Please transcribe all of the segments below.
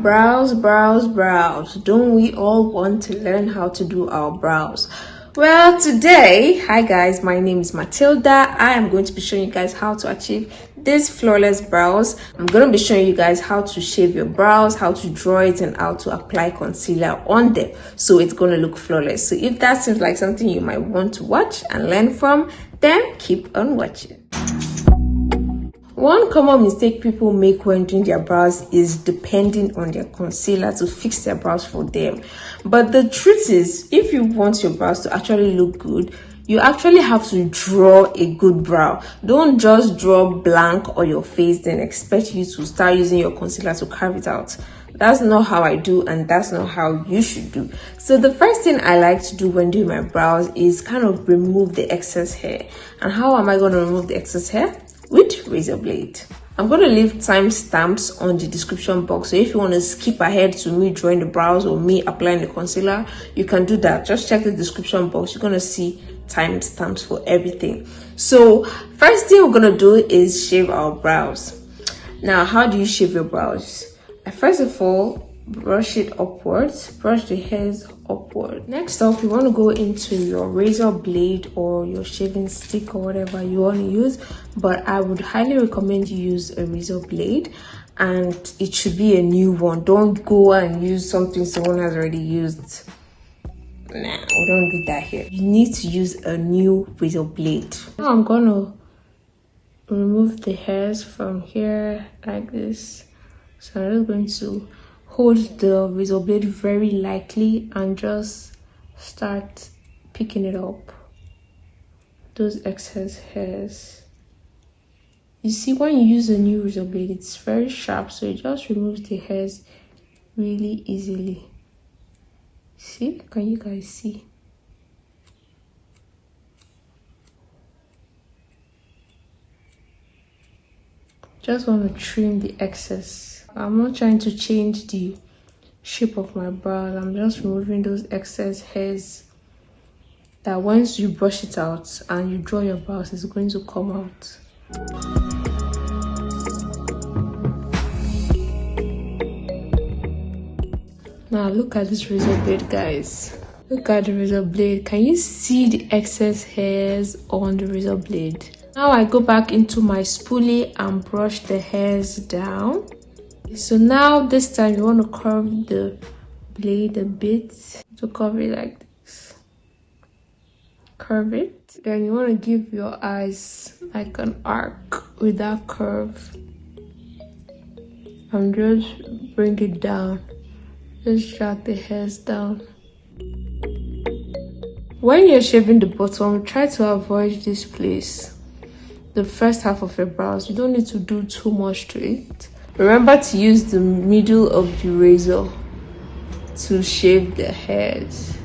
Brows, brows, brows. Don't we all want to learn how to do our brows? Well, today, hi guys, my name is Matilda. I am going to be showing you guys how to achieve these flawless brows. I'm going to be showing you guys how to shave your brows, how to draw it, and how to apply concealer on them so it's going to look flawless. So if that seems like something you might want to watch and learn from, then keep on watching. One common mistake people make when doing their brows is depending on their concealer to fix their brows for them. But the truth is, if you want your brows to actually look good, you actually have to draw a good brow. Don't just draw blank on your face then expect you to start using your concealer to carve it out. That's not how I do, and that's not how you should do. So the first thing I like to do when doing my brows is kind of remove the excess hair. And how am I going to remove the excess hair? With razor blade. I'm going to leave timestamps on the description box, so if you want to skip ahead to me drawing the brows or me applying the concealer, you can do that. Just check the description box. You're going to see timestamps for everything. So first thing we're going to do is shave our brows. Now, how do you shave your brows? First of all, brush it upwards, brush the hairs upward. Next up, you want to go into your razor blade or your shaving stick or whatever you want to use, but I would highly recommend you use a razor blade, and it should be a new one. Don't go and use something someone has already used. Nah, we don't do that here. You need to use a new razor blade. Now I'm gonna remove the hairs from here like this. So I'm just going to hold the razor blade very lightly and just start picking it up, those excess hairs. You see, when you use a new razor blade, it's very sharp, so it just removes the hairs really easily. See, can you guys see? Just want to trim the excess. I'm not trying to change the shape of my brows. I'm just removing those excess hairs that once you brush it out and you draw your brows, it's going to come out. Now look at this razor blade, guys. Look at the razor blade. Can you see the excess hairs on the razor blade? Now I go back into my spoolie and brush the hairs down. So now this time you want to curve the blade a bit to curve it like this. Curve it. Then you want to give your eyes like an arc with that curve. And just bring it down. Just drag the hairs down. When you're shaving the bottom, try to avoid this place, the first half of your brows. You don't need to do too much to it. Remember to use the middle of the razor to shave the hairs.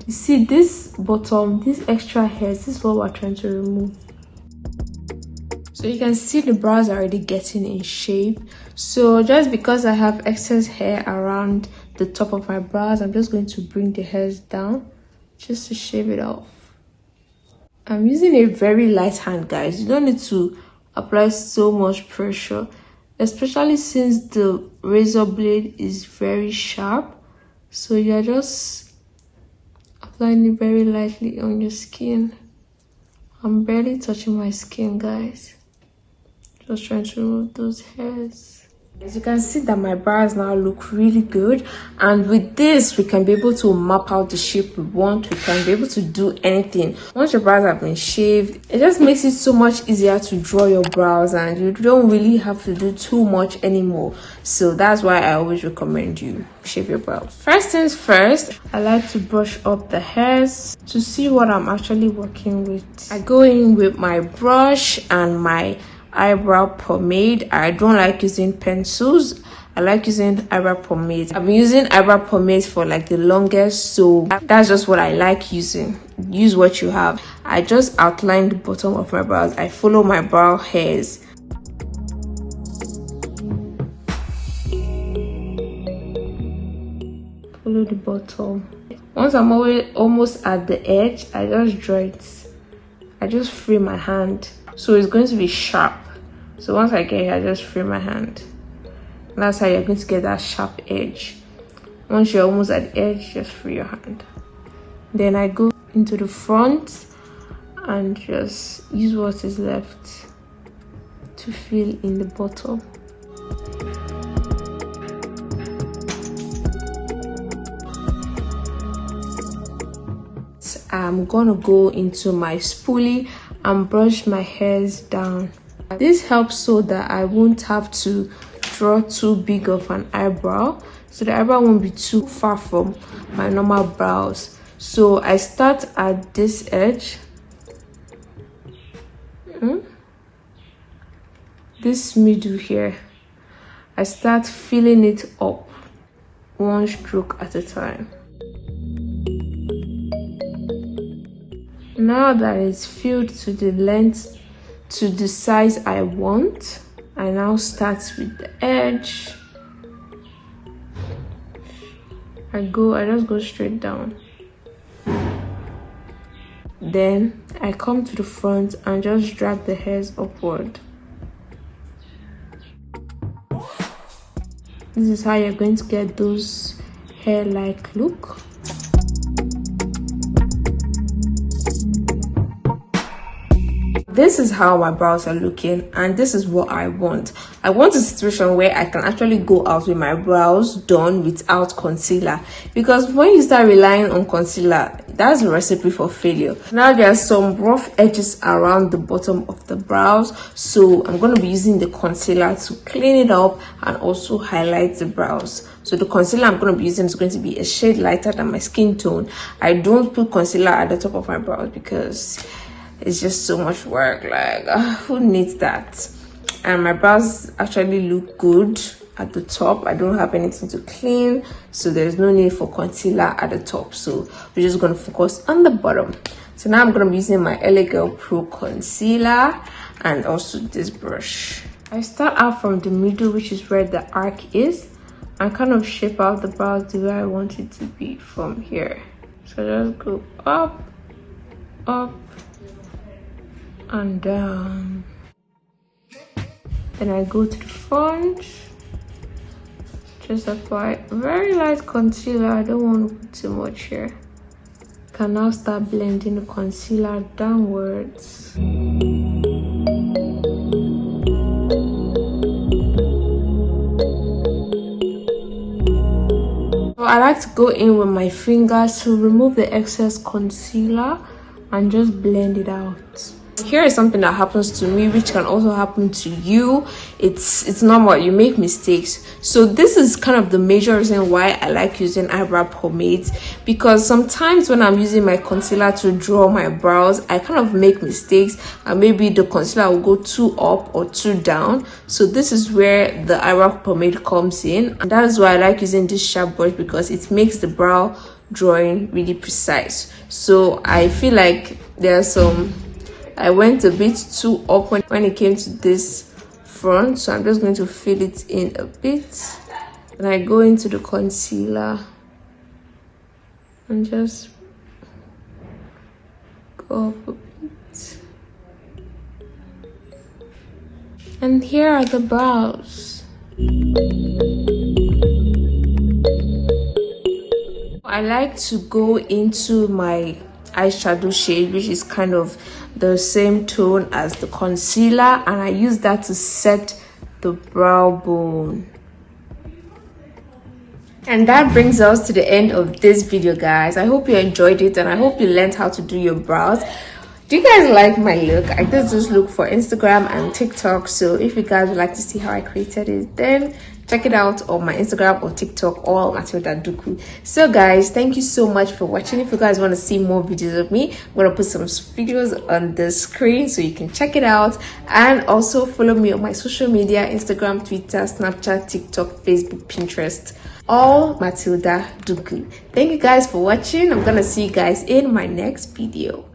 You see this bottom, these extra hairs, this is what we're trying to remove. So you can see the brows are already getting in shape. So just because I have excess hair around the top of my brows, I'm just going to bring the hairs down just to shave it off. I'm using a very light hand, guys. You don't need to apply so much pressure, especially since the razor blade is very sharp. So you're just applying it very lightly on your skin. I'm barely touching my skin, guys. Just trying to remove those hairs. As you can see that my brows now look really good, and with this we can be able to map out the shape we want. We can be able to do anything. Once your brows have been shaved, it just makes it so much easier to draw your brows, and you don't really have to do too much anymore. So that's why I always recommend you shave your brows. First things first, I like to brush up the hairs to see what I'm actually working with. I go in with my brush and my eyebrow pomade. I don't like using pencils. I like using eyebrow pomade. I've been using eyebrow pomade for like the longest, so that's just what I like using. Use what you have. I just outline the bottom of my brows. I follow my brow hairs. Follow the bottom. Once I'm almost at the edge, I just draw it. I just free my hand, so it's going to be sharp. So once I get here, I just free my hand. And that's how you're going to get that sharp edge. Once you're almost at the edge, just free your hand. Then I go into the front and just use what is left to fill in the bottom. I'm gonna go into my spoolie and brush my hairs down. This helps so that I won't have to draw too big of an eyebrow, so the eyebrow won't be too far from my normal brows. So I start at this edge, this middle here. I start filling it up one stroke at a time. Now that it's filled to the length, to the size I want, I now start with the edge. I just go straight down. Then I come to the front and just drag the hairs upward. This is how you're going to get those hair-like look. This is how my brows are looking, and this is what I want. I want a situation where I can actually go out with my brows done without concealer, because when you start relying on concealer, that's a recipe for failure. Now there are some rough edges around the bottom of the brows, so I'm going to be using the concealer to clean it up and also highlight the brows. So the concealer I'm going to be using is going to be a shade lighter than my skin tone. I don't put concealer at the top of my brows because it's just so much work. Like, who needs that? And my brows actually look good at the top. I don't have anything to clean, so there's no need for concealer at the top. So we're just going to focus on the bottom. So now I'm going to be using my Lagirl Pro concealer and also this brush. I start out from the middle, which is where the arc is, and kind of shape out the brows the way I want it to be from here. So just go up, up, and down. Then I go to the front, just apply very light concealer. I don't want to put too much here. Can now start blending the concealer downwards. So I like to go in with my fingers to remove the excess concealer and just blend it out. Here is something that happens to me, which can also happen to you. It's normal, you make mistakes. So this is kind of the major reason why I like using eyebrow pomades, because sometimes when I'm using my concealer to draw my brows, I kind of make mistakes and maybe the concealer will go too up or too down. So this is where the eyebrow pomade comes in, and that is why I like using this sharp brush, because it makes the brow drawing really precise. So I feel like I went a bit too up when it came to this front, so I'm just going to fill it in a bit. And I go into the concealer and just go up a bit. And here are the brows. I like to go into my eyeshadow shade, which is kind of the same tone as the concealer, and I use that to set the brow bone. And that brings us to the end of this video, guys. I hope you enjoyed it, and I hope you learned how to do your brows. Do you guys like my look? I did this look for Instagram and TikTok, so if you guys would like to see how I created it, then check it out on my Instagram or TikTok, or Mathildaduku. So guys, thank you so much for watching. If you guys want to see more videos of me, I'm gonna put some videos on the screen so you can check it out. And also follow me on my social media: Instagram, Twitter, Snapchat, TikTok, Facebook, Pinterest, all Mathildaduku. Thank you guys for watching. I'm gonna see you guys in my next video.